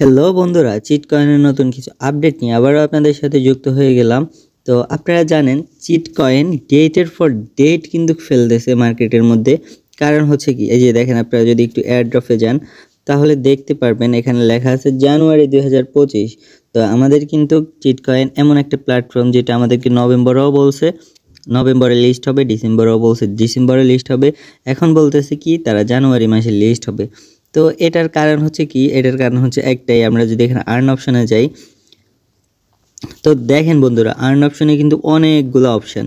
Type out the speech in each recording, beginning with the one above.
Hello বন্ধুরা, cheat কয়েনের নতুন কিছু আপডেট নিয়ে আবারও আপনাদের সাথে যুক্ত হয়ে গেলাম। তো আপনারা জানেন চিট কয়েন ডেটের পর ডেট কিন্তু ফেলতেছে মার্কেটের মধ্যে। কারণ হচ্ছে কি, এই যে দেখেন, আপনারা যদি একটু এয়ারড্রপে যান তাহলে দেখতে পারবেন এখানে লেখা আছে জানুয়ারি 2025। তো আমাদের কিন্তু চিট কয়েন এমন একটা প্ল্যাটফর্ম যেটা আমাদেরকে নভেম্বরেও বলছে নভেম্বরে লিস্ট হবে, ডিসেম্বরেও বলছে ডিসেম্বরে লিস্ট হবে, এখন বলতেছে কি তারা জানুয়ারি মাসে লিস্ট হবে। তো এটার কারণ হচ্ছে কি, এটার কারণ হচ্ছে একটাই, আমরা যদি এখানে আর্ন অপশনে যাই তো দেখেন বন্ধুরা, আর্ন অপশনে কিন্তু অনেকগুলো অপশন।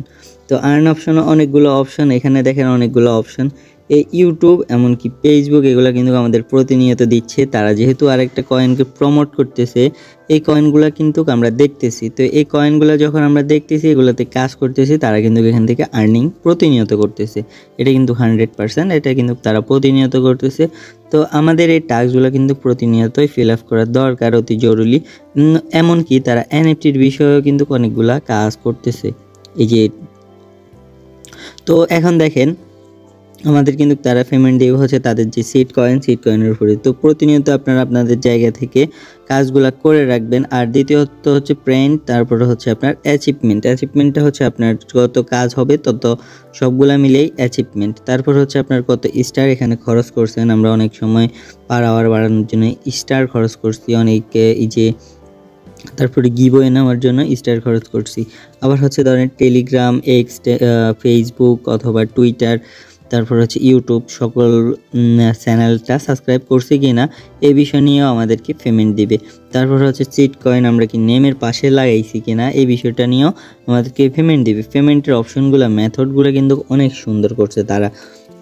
তো আর্ন অপশনে অনেকগুলো অপশন, এখানে দেখেন অনেকগুলো অপশন। এই ইউটিউব এমনকি ফেসবুক এগুলো কিন্তু আমাদের প্রতিনিয়ত দিচ্ছে। তারা যেহেতু আরেকটা কয়েনকে প্রমোট করতেছে, এই কয়েনগুলো কিন্তু আমরা দেখতেছি। তো এই কয়েনগুলো যখন আমরা দেখতেছি, এগুলোতে কাজ করতেছি, তারা কিন্তু এখান থেকে আর্নিং প্রতিনিয়ত করতেছে। এটা কিন্তু 100%, এটা কিন্তু তারা প্রতিনিয়ত করতেছে। তো আমাদের এই টাস্কগুলো কিন্তু প্রতিনিয়তই ফিল আপ করা দরকার, অতি জরুরি। এমনকি তারা এনএফটির বিষয়েও কিন্তু অনেকগুলা কাজ করতেছে। এই যে, তো এখন দেখেন আমাদের কিন্তু তারা পেমেন্ট দেবে হচ্ছে তাদের যে সিট কয়েনের উপরে। তো প্রতিনিয়ত আপনারা আপনাদের জায়গা থেকে কাজগুলো করে রাখবেন। আর দ্বিতীয়ত হচ্ছে প্রিন্ট, তারপরে হচ্ছে আপনার অ্যাচিভমেন্টটা হচ্ছে আপনার যত কাজ হবে তত সবগুলা মিলেই অ্যাচিভমেন্ট। তারপর হচ্ছে আপনার কত স্টার এখানে খরচ করছেন। আমরা অনেক সময় পার আওয়ার বাড়ানোর জন্য স্টার খরচ করছি, অনেকে এই যে তারপরে গিভওয়ে নেওয়ার জন্য স্টার খরচ করছি। আবার হচ্ছে ধরেন টেলিগ্রাম, এক্স, ফেসবুক অথবা টুইটার, তারপর হচ্ছে ইউটিউব সকল চ্যানেলটা সাবস্ক্রাইব করছি কি না এই বিষয় নিয়েও আমাদেরকে পেমেন্ট দিবে। তারপর হচ্ছে চিট কয়েন আমরা কি নেমের পাশে লাগাইছি কি না এই বিষয়টা নিয়েও আমাদেরকে পেমেন্ট দিবে। পেমেন্টের অপশনগুলো, মেথডগুলো কিন্তু অনেক সুন্দর করছে তারা।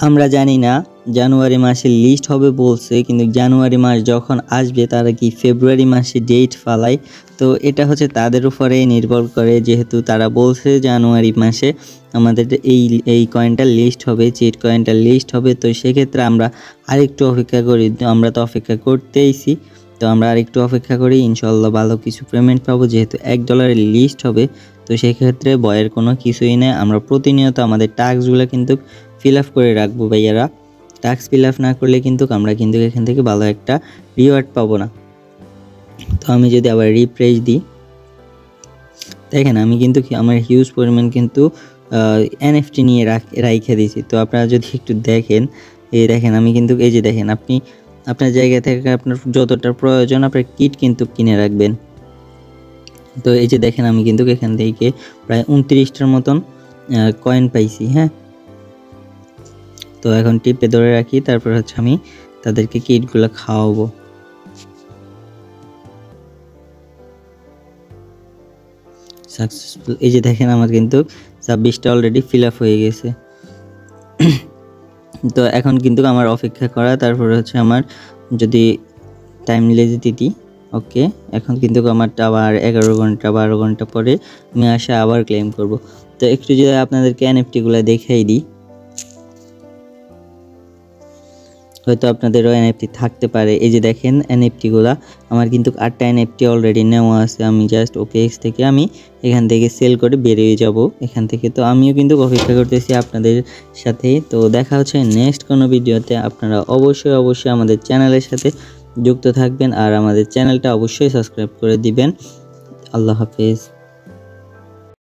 আমরা জানি না জানুয়ারি মাসে লিস্ট হবে বলছে, কিন্তু জানুয়ারি মাস যখন আসবে তারা কি ফেব্রুয়ারি মাসে ডেট ফালায়। তো এটা হচ্ছে তাদের উপরে নির্ভর করে, যেহেতু তারা বলছে জানুয়ারি মাসে আমাদের এই কয়েনটা লিস্ট হবে, চিট কয়েনটা লিস্ট হবে। তো সেক্ষেত্রে আমরা আরেকটু অপেক্ষা করি, আমরা তো অপেক্ষা করতেইছি। তো আমরা আরেকটু অপেক্ষা করি, ইনশাল্লাহ ভালো কিছু পেমেন্ট পাবো। যেহেতু $1 লিস্ট হবে, তো সেক্ষেত্রে ভয়ের কোনো কিছুই নেই। আমরা প্রতিনিয়ত আমাদের টাস্কগুলো কিন্তু ফিল আপ করে রাখবো ভাইয়ারা। টাস্ক ফিল আপ না করলে কিন্তু আমরা কিন্তু এখান থেকে ভালো একটা রিওয়ার্ড পাবো না। তো আমি যদি আবার রিফ্রেশ দিই, দেখেন আমি কিন্তু আমার হিউজ পরিমাণ কিন্তু এনএফটি নিয়ে রাইখে দিয়েছি। তো আপনারা যদি একটু দেখেন, এই দেখেন আমি কিন্তু এই যে দেখেন, আপনি আপনার জায়গা থেকে আপনার যতটা প্রয়োজন আপনার কিট কিন্তু কিনে রাখবেন। তো এই যে দেখেন আমি কিন্তু এখান থেকে প্রায় 29টার মতন কয়েন পাইছি। হ্যাঁ, তো এখন টিপে ধরে রাখি, তারপর হচ্ছে আমি তাদেরকে কিটগুলো খাওয়াবো। সাকসেসফুল, এই যে দেখেন আমার কিন্তু 26টা অলরেডি ফিল আপ হয়ে গেছে। তো এখন কিন্তু আমার অপেক্ষা করা, তারপর হচ্ছে আমার যদি টাইম লেজে দিই, ওকে, এখন কিন্তু আমার আবার 11 ঘন্টা 12 ঘন্টা পরে আমি আসে আবার ক্লেম করব। তো একটু যদি আপনাদেরকে এনএফটিগুলো দেখাই দিই, হয়তো আপনাদেরও এনএফটি থাকতে পারে। এই যে দেখেন এনএফটিগুলা আমার কিন্তু 8টা এনএফটি অলরেডি নেওয়া আছে। আমি জাস্ট ওকেএক্স থেকে আমি এখান থেকে সেল করে বেরিয়ে যাব এখান থেকে। তো আমিও কিন্তু অপেক্ষা করতেছি আপনাদের সাথে। তো দেখা হচ্ছে নেক্সট কোনো ভিডিওতে। আপনারা অবশ্যই আমাদের চ্যানেলের সাথে যুক্ত থাকবেন আর আমাদের চ্যানেলটা অবশ্যই সাবস্ক্রাইব করে দিবেন। আল্লাহ হাফেজ।